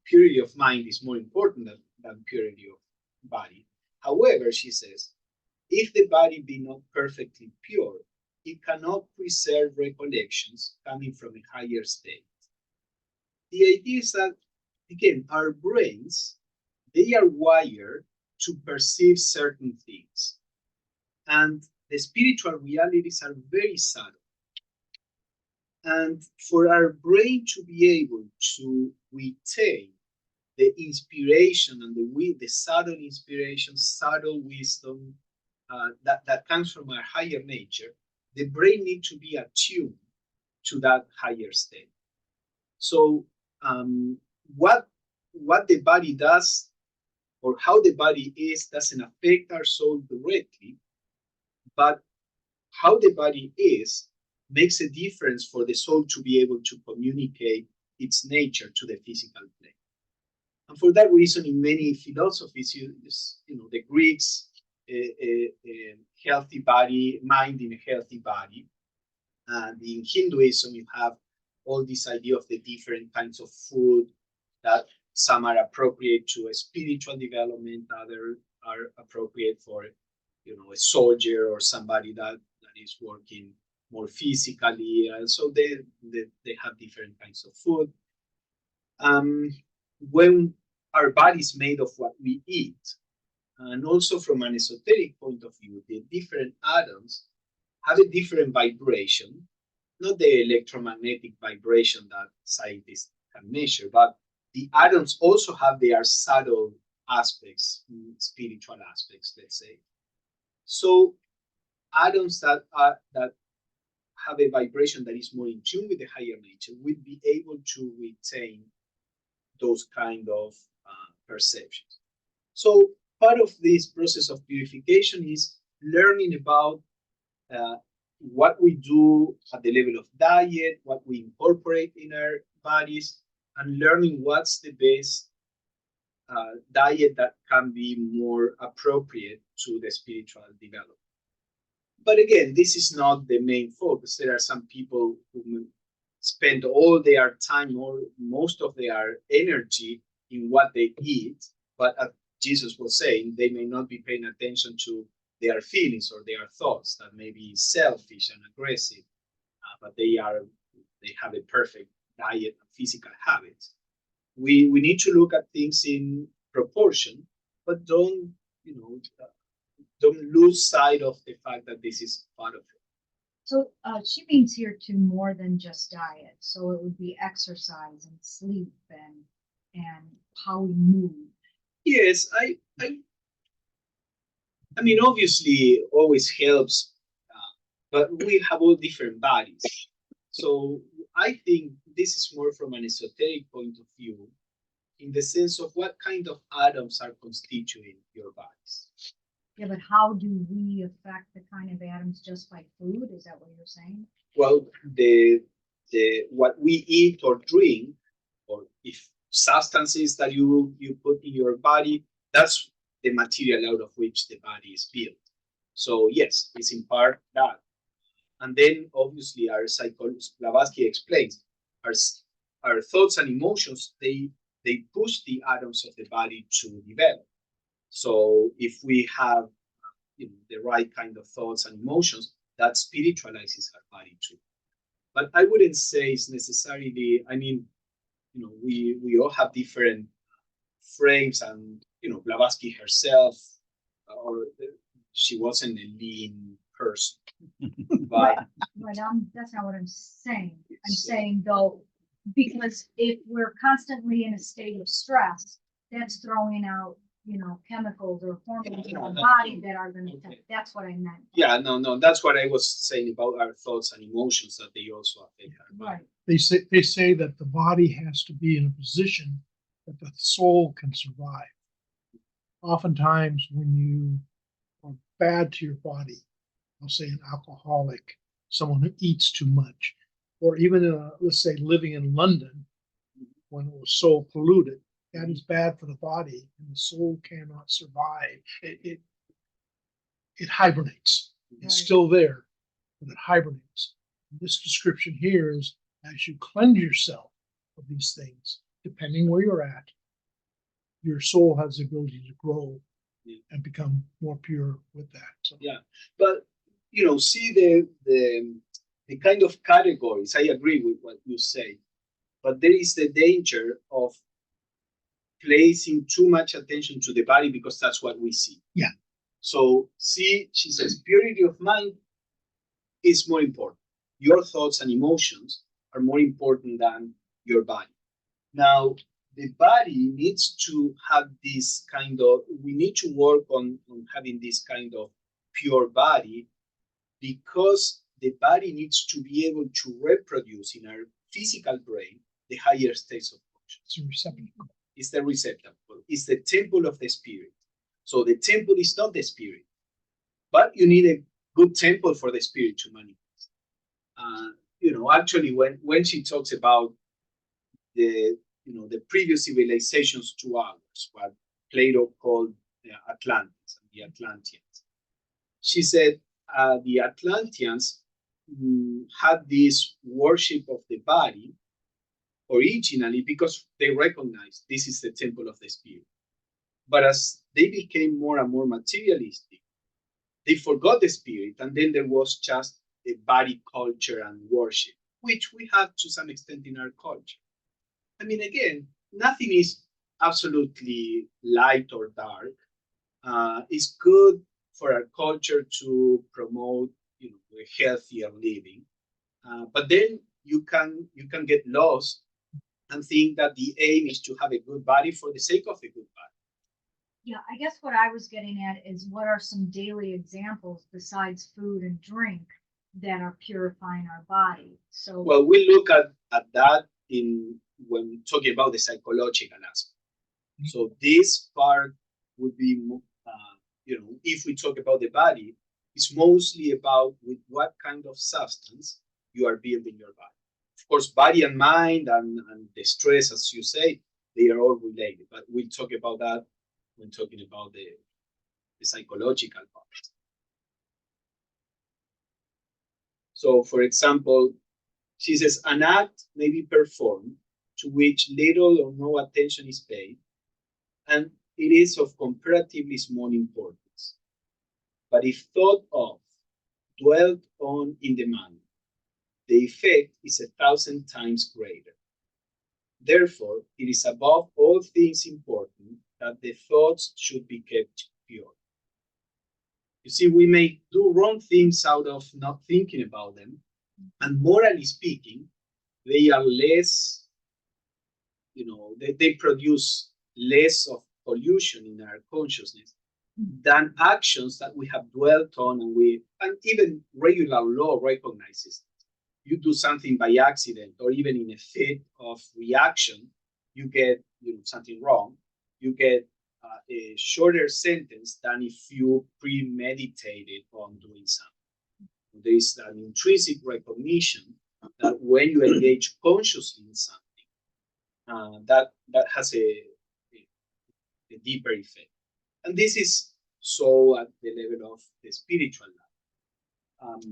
purity of mind is more important than purity of body. However, she says, if the body be not perfectly pure, it cannot preserve recollections coming from a higher state. The idea is that, again, our brains, they are wired to perceive certain things. And the spiritual realities are very subtle. And for our brain to be able to retain the inspiration and the subtle inspiration, subtle wisdom that comes from our higher nature, the brain needs to be attuned to that higher state. So what the body does or how the body is doesn't affect our soul directly, but how the body is makes a difference for the soul to be able to communicate its nature to the physical plane. And for that reason, in many philosophies, the Greeks, a healthy body, mind in a healthy body. And in Hinduism, you have all this idea of the different kinds of food that some are appropriate to a spiritual development, others are appropriate for, a soldier or somebody that is working more physically. So they have different kinds of food. When our body is made of what we eat, and also from an esoteric point of view, the different atoms have a different vibration, not the electromagnetic vibration that scientists can measure, but the atoms also have their subtle aspects, spiritual aspects, let's say. So atoms that have a vibration that is more in tune with the higher nature will be able to retain those kind of perceptions. So part of this process of purification is learning about what we do at the level of diet, what we incorporate in our bodies, and learning what's the best diet that can be more appropriate to the spiritual development. But again, this is not the main focus. There are some people who spend all their time or most of their energy in what they eat, but as Jesus was saying, they may not be paying attention to their feelings or their thoughts that may be selfish and aggressive, but they have a perfect diet and physical habits. We need to look at things in proportion, but don't lose sight of the fact that this is part of it. So she means here to more than just diet. So it would be exercise and sleep and how we move. Yes, I mean, obviously, always helps, but we have all different bodies. So I think this is more from an esoteric point of view, in the sense of what kind of atoms are constituting your bodies. Yeah, but how do we affect the kind of atoms just by food? Is that what you're saying? Well, what we eat or drink, or if substances that you put in your body, that's the material out of which the body is built. So yes, it's in part that. And then obviously our psychologist Blavatsky explains our thoughts and emotions, they push the atoms of the body to develop. So if we have the right kind of thoughts and emotions, that spiritualizes our body too. But I wouldn't say it's necessarily, I mean, we all have different frames, and Blavatsky herself, or she wasn't a lean person, but Right, that's not what I'm saying. I'm saying though, because if we're constantly in a state of stress, that's throwing out, chemicals or hormones in our body that are gonna affect, that's what I meant. yeah, no, that's what I was saying about our thoughts and emotions, that they also affect our body. Right, They say that the body has to be in a position that the soul can survive. Oftentimes, when you are bad to your body, I'll say an alcoholic, someone who eats too much, or even let's say living in London when it was so polluted, that is bad for the body, and the soul cannot survive. It hibernates. It's Right. still there, but it hibernates. This description here is as you cleanse yourself of these things, depending where you're at, your soul has the ability to grow and become more pure with that. So, Yeah, but see the kind of categories. I agree with what you say, but there is the danger of placing too much attention to the body because that's what we see. Yeah. So she says purity of mind is more important. Your thoughts and emotions are more important than your body. Now, the body needs to have this kind of, we need to work on having this kind of pure body, because the body needs to be able to reproduce in our physical brain the higher states of consciousness. it's a receptacle. It's the receptacle. It's the temple of the spirit. So the temple is not the spirit, but you need a good temple for the spirit to manifest. Actually, when she talks about the previous civilizations to ours, what Plato called the Atlantis and the Atlanteans, she said the Atlanteans had this worship of the body originally because they recognized this is the temple of the spirit. But as they became more and more materialistic, they forgot the spirit, and then there was just a body culture and worship, which we have to some extent in our culture. I mean, again, nothing is absolutely light or dark. It's good for our culture to promote, a healthier living. But then you can get lost and think that the aim is to have a good body for the sake of a good body. yeah, I guess what I was getting at is what are some daily examples besides food and drink that are purifying our body? So, Well, we look at that when talking about the psychological aspect. So this part would be, if we talk about the body, it's mostly about with what kind of substance you are building your body. Of course, body and mind and the stress, as you say, they are all related. But we'll talk about that when talking about the psychological part. So, for example, she says an act may be performed to which little or no attention is paid, and it is of comparatively small importance. But if thought of, dwelt on in the mind, the effect is 1,000 times greater. Therefore, it is above all things important that the thoughts should be kept pure. You see, we may do wrong things out of not thinking about them, and morally speaking, they are less, they produce less of pollution in our consciousness than actions that we have dwelt on, and even regular law recognizes. You do something by accident, or even in a fit of reaction, you get something wrong, you get a shorter sentence than if you premeditated on doing something. There is an intrinsic recognition that when you engage consciously in something, that has a deeper effect. And this is so at the level of the spiritual life.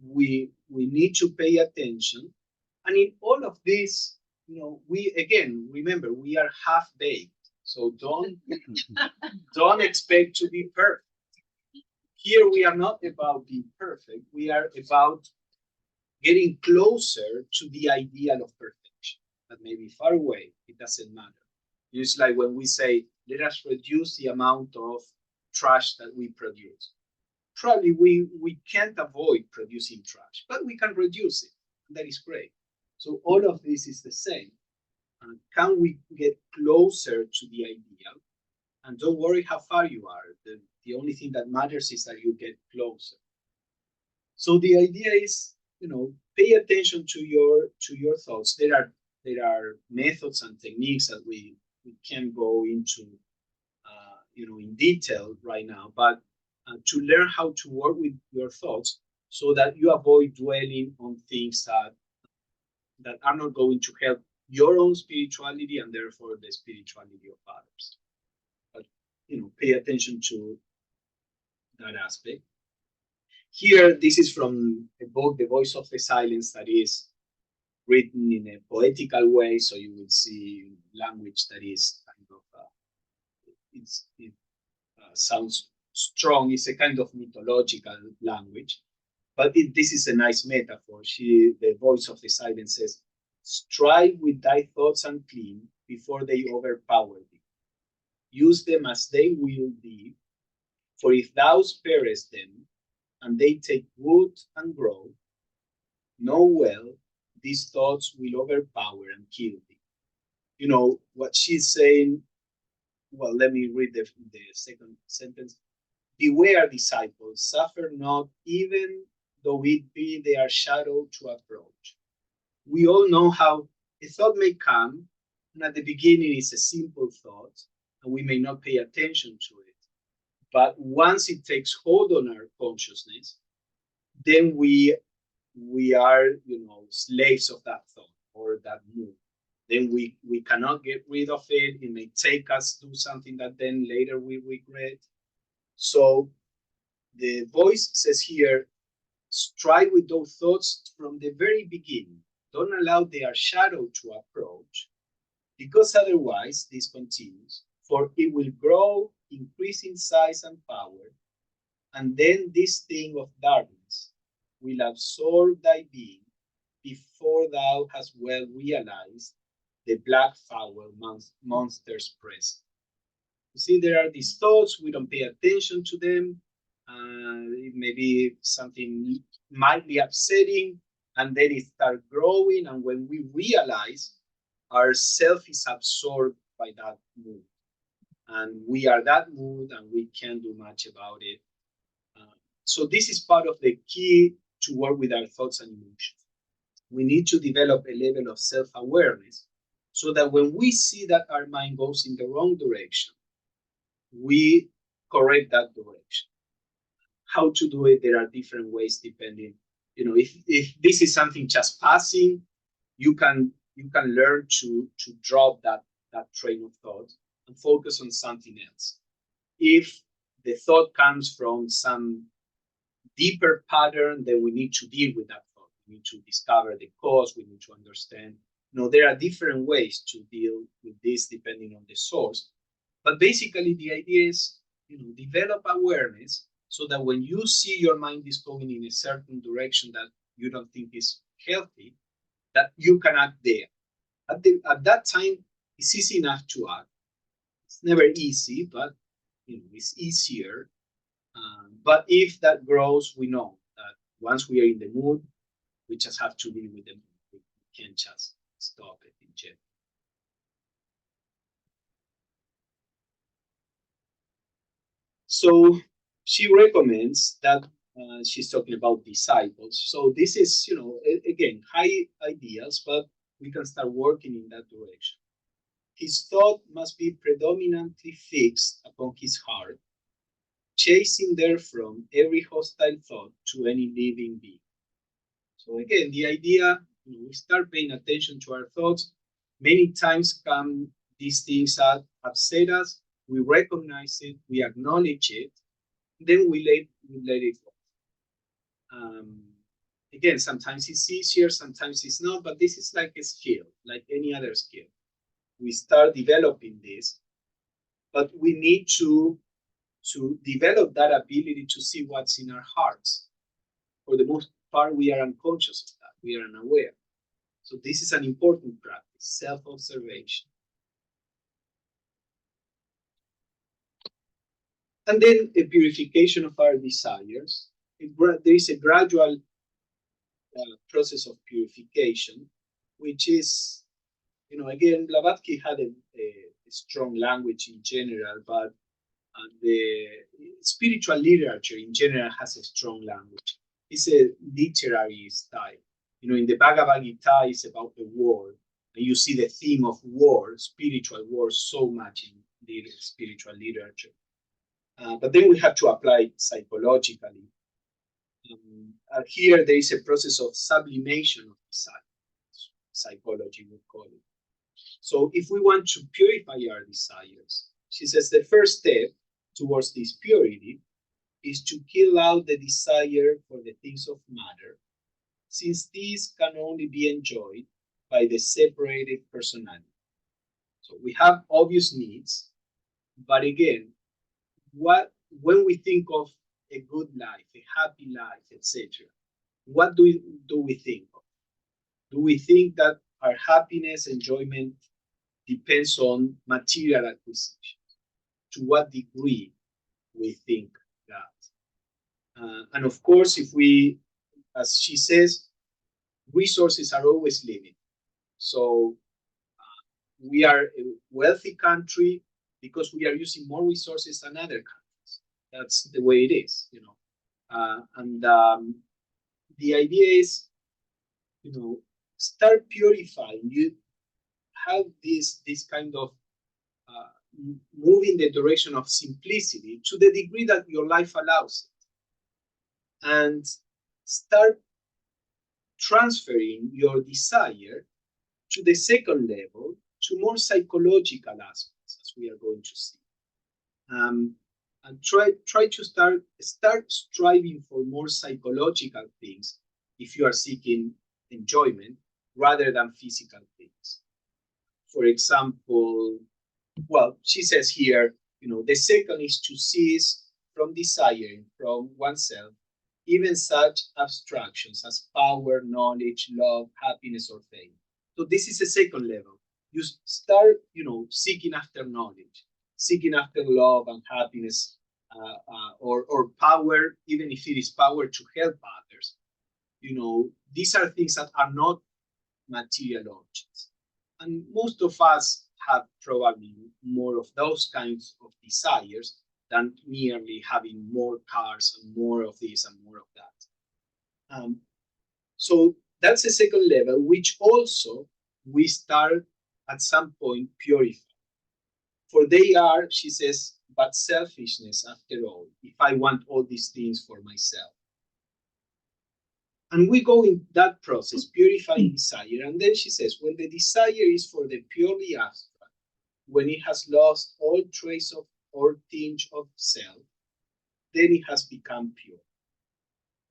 We need to pay attention, and in all of this, we again remember we are half baked, so don't expect to be perfect. Here we are not about being perfect, we are about getting closer to the ideal of perfection. That may be far away, it doesn't matter. It's like when we say, let us reduce the amount of trash that we produce. Probably we can't avoid producing trash, but we can reduce it. And that is great. So all of this is the same. Can we get closer to the ideal? And don't worry how far you are. The only thing that matters is that you get closer. So the idea is, pay attention to your thoughts. There are methods and techniques that we can go into, in detail right now. But to learn how to work with your thoughts, so that you avoid dwelling on things that are not going to help your own spirituality and therefore the spirituality of others. But pay attention to that aspect. Here, this is from a book, The Voice of the Silence, that is written in a poetical way, so you will see language that is kind of it sounds strong. It's a kind of mythological language, but this is a nice metaphor. The Voice of the Silence says, "Strive with thy thoughts unclean before they overpower thee. Use them as they will thee, for if thou sparest them, and they take root and grow, know well, these thoughts will overpower and kill thee." What she's saying, well, let me read the second sentence. "Beware, disciples, suffer not, even though it be their shadow to approach." We all know how a thought may come, and at the beginning it's a simple thought, and we may not pay attention to it. But once it takes hold on our consciousness, then we are, slaves of that thought or that mood. Then we cannot get rid of it. It may take us to do something that then later we regret. So the voice says here, strive with those thoughts from the very beginning. Don't allow their shadow to approach, because otherwise, this continues, for it will grow, increase in size and power, and then this thing of darkness will absorb thy being before thou hast well realized the black foul monster's presence. You see, there are these thoughts, we don't pay attention to them. It may be something might be upsetting, and then it starts growing, and when we realize, our self is absorbed by that mood. And we are that mood, and we can't do much about it. So this is part of the key to work with our thoughts and emotions. We need to develop a level of self-awareness so that when we see that our mind goes in the wrong direction, we correct that direction. How to do it? There are different ways depending. If this is something just passing, you can learn to drop that train of thought and focus on something else. If the thought comes from some deeper pattern, then we need to deal with that thought. We need to discover the cause. We need to understand. There are different ways to deal with this depending on the source. But basically, the idea is, develop awareness so that when you see your mind is going in a certain direction that you don't think is healthy, that you can act there. At that time, it's easy enough to act. It's never easy, but it's easier. But if that grows, we know that once we are in the mood, we just have to deal with the mood. We can't just stop it in general. So she recommends that she's talking about disciples. So this is, again, high ideals, but we can start working in that direction. His thought must be predominantly fixed upon his heart, chasing therefrom every hostile thought to any living being. So again, the idea, we start paying attention to our thoughts. Many times come these things that upset us. We recognize it, we acknowledge it, then we let it go. Again, sometimes it's easier, sometimes it's not, but this is like a skill, like any other skill. We start developing this, but we need to develop that ability to see what's in our hearts. For the most part, we are unconscious of that. We are unaware. So this is an important practice, self-observation. And then a purification of our desires. There is a gradual process of purification, which is, again, Blavatsky had a strong language in general, but the spiritual literature in general has a strong language. It's a literary style. In the Bhagavad Gita, it's about the war, and you see the theme of war, spiritual war, so much in the spiritual literature. But then we have to apply it psychologically. Here, there is a process of sublimation of desire. Psychology would call it. So if we want to purify our desires, she says the first step towards this purity is to kill out the desire for the things of matter, since these can only be enjoyed by the separated personality. So we have obvious needs, but again, when we think of a good life, a happy life, etc., what do we think of? Do we think that our happiness, enjoyment depends on material acquisition? To what degree we think that? And of course, if we, as she says, resources are always limited. So we are a wealthy country because we are using more resources than other countries. That's the way it is, and the idea is, start purifying. You have this kind of move in the direction of simplicity to the degree that your life allows it, and start transferring your desire to the second level, to more psychological aspects, as we are going to see. And try to start striving for more psychological things if you are seeking enjoyment rather than physical things. For example, well, she says here, the second is to cease from desiring from oneself even such abstractions as power, knowledge, love, happiness, or fame. So this is a second level. You start, seeking after knowledge, seeking after love and happiness, or power, even if it is power to help others. These are things that are not material objects. And most of us have probably more of those kinds of desires than merely having more cars and more of this and more of that. So that's the second level, which also we start at some point purifying. For they are, she says, but selfishness after all, if I want all these things for myself. And we go in that process, purifying desire. And then she says, when the desire is for the purely abstract, when it has lost all trace of or tinge of self, then it has become pure.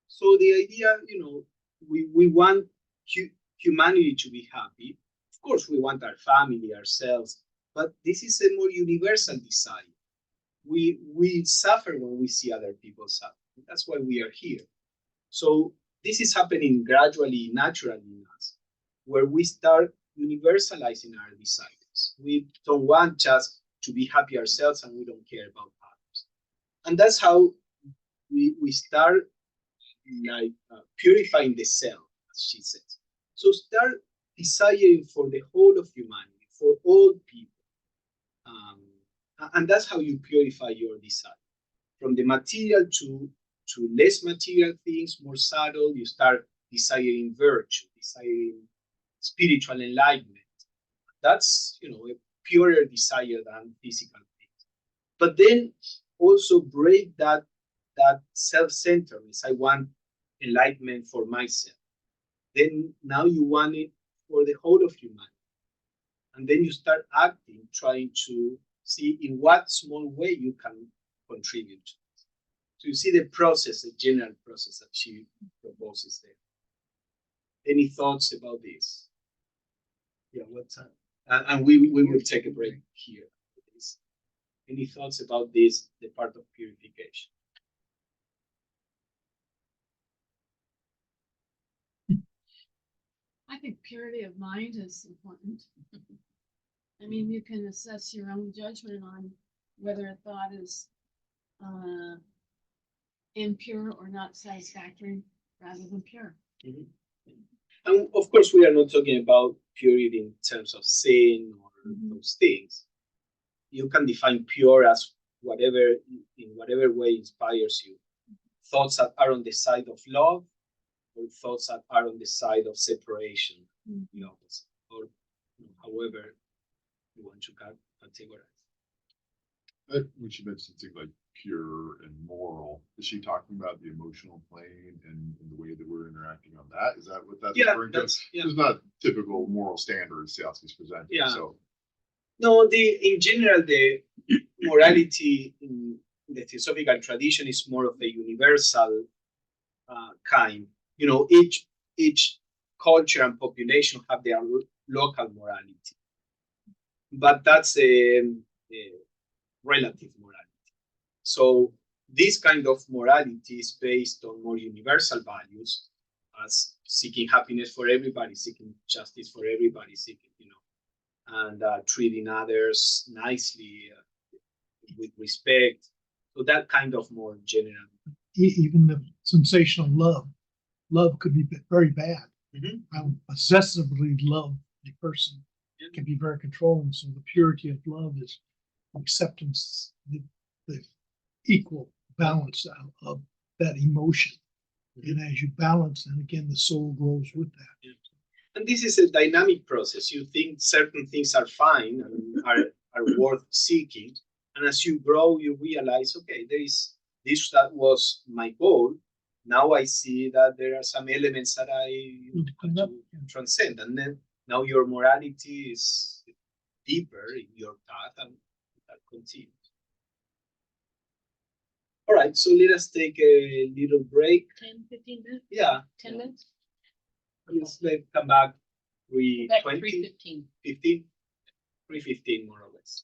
So the idea, we want humanity to be happy. Of course, we want our family, ourselves, but this is a more universal desire. We suffer when we see other people suffer. That's why we are here. So this is happening gradually, naturally in us, where we start universalizing our desires. We don't want just to be happy ourselves, and we don't care about others. And that's how we start purifying the self, as she says. So start desiring for the whole of humanity, for all people. And that's how you purify your desire. From the material to less material things, more subtle, you start desiring virtue, desiring spiritual enlightenment. That's, a purer desire than physical things. But then also break that self-centeredness. I want enlightenment for myself. Then now you want it for the whole of humanity. And then you start acting, trying to see in what small way you can contribute to it. So you see the process, the general process that she proposes there. Any thoughts about this? Yeah, what time? And we will take a break here. Any thoughts about this, the part of purification? I think purity of mind is important. I mean, you can assess your own judgment on whether a thought is impure or not satisfactory rather than pure. And of course, we are not talking about purity in terms of sin or those things. You can define pure as whatever, in whatever way inspires you. Thoughts that are on the side of love, or thoughts that are on the side of separation, you know, or however you want to categorize. When she mentioned things like pure and moral, is she talking about the emotional plane and the way that we're interacting on that? Is that what that's referring to? It's not typical moral standards Theosophy presenting. Yeah. So No, in general, the morality in the Theosophical tradition is more of a universal kind. You know, each culture and population have their local morality, but that's a relative morality. So this kind of morality is based on more universal values, as seeking happiness for everybody, seeking justice for everybody, seeking, you know, and treating others nicely, with respect. So that kind of more general. Even the sensation of love could be very bad. I would possessively love a person. It can be very controlling. So the purity of love is acceptance, the equal balance of that emotion. And as you balance, and again, the soul grows with that. And this is a dynamic process. You think certain things are fine and are worth seeking. And as you grow, you realize, okay, there is this that was my goal. Now I see that there are some elements that I have to transcend. And then now your morality is deeper in your path, and that continues. All right, so let us take a little break. 10, 15 minutes? Yeah. 10 minutes? Let's come back Back 3:20, 3:15. 15, 3:15 more or less.